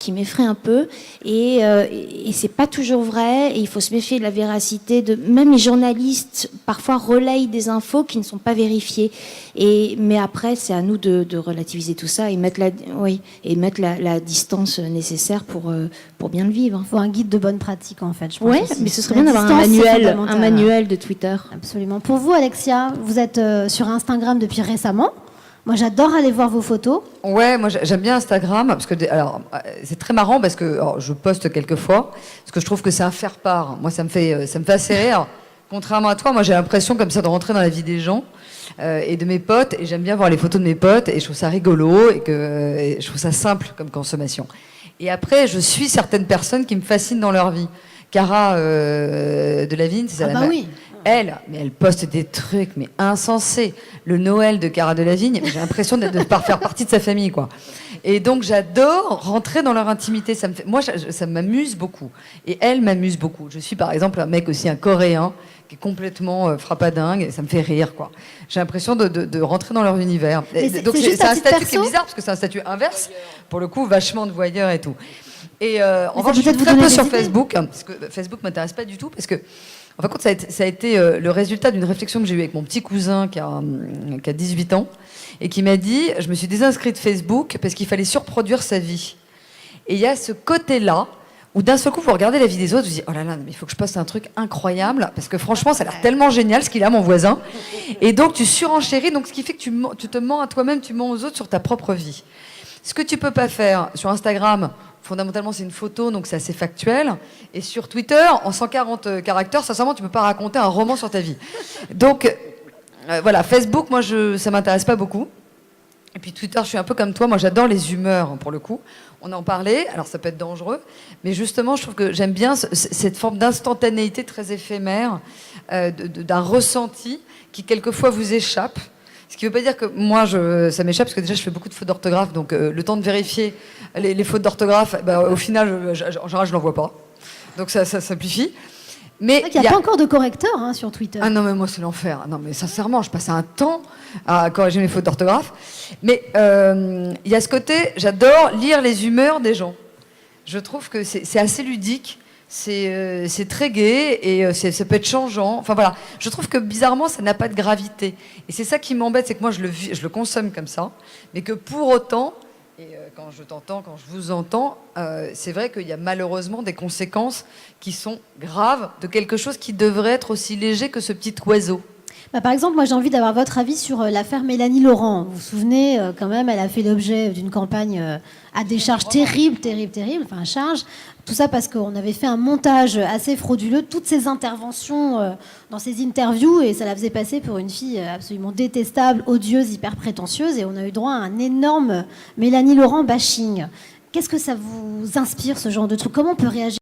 qui m'effraie un peu. Et c'est pas toujours vrai. Et il faut se méfier de la véracité. Même les journalistes, parfois, relayent des infos qui ne sont pas vérifiées. Mais après, c'est à nous de relativiser tout ça et mettre la distance nécessaire pour bien le vivre. Il faut un guide de bonne pratique, en fait. Oui, mais ce serait bien d'avoir un manuel de Twitter. Absolument. Pour vous, Alexia, vous êtes sur Instagram depuis récemment. Moi, j'adore aller voir vos photos. Ouais, moi j'aime bien Instagram parce que c'est très marrant parce que je poste quelques fois parce que je trouve que c'est un faire-part. Moi, ça me fait assez rire. Contrairement à toi, moi j'ai l'impression comme ça de rentrer dans la vie des gens et de mes potes, et j'aime bien voir les photos de mes potes et je trouve ça rigolo et je trouve ça simple comme consommation. Et après, je suis certaines personnes qui me fascinent dans leur vie. Cara Delevingne, c'est ça. Oui. Elle poste des trucs mais insensés. Le Noël de Cara Delevingne, j'ai l'impression de faire partie de sa famille, quoi. Et donc j'adore rentrer dans leur intimité. Ça m'amuse beaucoup. Et elle m'amuse beaucoup. Je suis par exemple un mec aussi, un Coréen, qui est complètement frappadingue. Et ça me fait rire, quoi. J'ai l'impression de rentrer dans leur univers. Donc c'est un statut qui est bizarre parce que c'est un statut inverse. Pour le coup, vachement de voyeur et tout. Et en revanche, je suis très peu sur Facebook, parce que Facebook m'intéresse pas du tout, parce que en fin de compte, ça a été le résultat d'une réflexion que j'ai eue avec mon petit cousin qui a 18 ans et qui m'a dit, je me suis désinscrite de Facebook parce qu'il fallait surproduire sa vie. Et il y a ce côté-là où d'un seul coup, vous regardez la vie des autres, vous dites, oh là là, mais il faut que je poste un truc incroyable parce que franchement, ça a l'air tellement génial ce qu'il a, mon voisin. Et donc, tu surenchéris, donc ce qui fait que tu te mens à toi-même, tu mens aux autres sur ta propre vie. Ce que tu peux pas faire sur Instagram, fondamentalement, c'est une photo, donc c'est assez factuel. Et sur Twitter, en 140 caractères, sincèrement, tu peux pas raconter un roman sur ta vie. Donc, voilà, Facebook, moi, ça m'intéresse pas beaucoup. Et puis Twitter, je suis un peu comme toi. Moi, j'adore les humeurs, pour le coup. On en parlait, alors ça peut être dangereux. Mais justement, je trouve que j'aime bien cette forme d'instantanéité très éphémère, d'un ressenti qui, quelqueusus, vous échappe. Ce qui ne veut pas dire que moi, ça m'échappe, parce que déjà, je fais beaucoup de fautes d'orthographe, donc le temps de vérifier les fautes d'orthographe, au final, en général, je n'en vois pas. Donc ça simplifie. Mais il n'y a pas encore de correcteur sur Twitter. Ah non, mais moi, c'est l'enfer. Non, mais sincèrement, je passe un temps à corriger mes fautes d'orthographe. Mais il y a ce côté, j'adore lire les humeurs des gens. Je trouve que c'est assez ludique. C'est très gai et ça peut être changeant. Enfin voilà, je trouve que bizarrement ça n'a pas de gravité. Et c'est ça qui m'embête, c'est que moi je le consomme comme ça, mais que pour autant, et quand je t'entends, quand je vous entends, c'est vrai qu'il y a malheureusement des conséquences qui sont graves de quelque chose qui devrait être aussi léger que ce petit oiseau. Par exemple, moi j'ai envie d'avoir votre avis sur l'affaire Mélanie Laurent. Vous vous souvenez, quand même, elle a fait l'objet d'une campagne à décharge terrible, enfin à charge. Tout ça parce qu'on avait fait un montage assez frauduleux, toutes ses interventions dans ses interviews, et ça la faisait passer pour une fille absolument détestable, odieuse, hyper prétentieuse, et on a eu droit à un énorme Mélanie Laurent bashing. Qu'est-ce que ça vous inspire, ce genre de truc ? Comment on peut réagir ?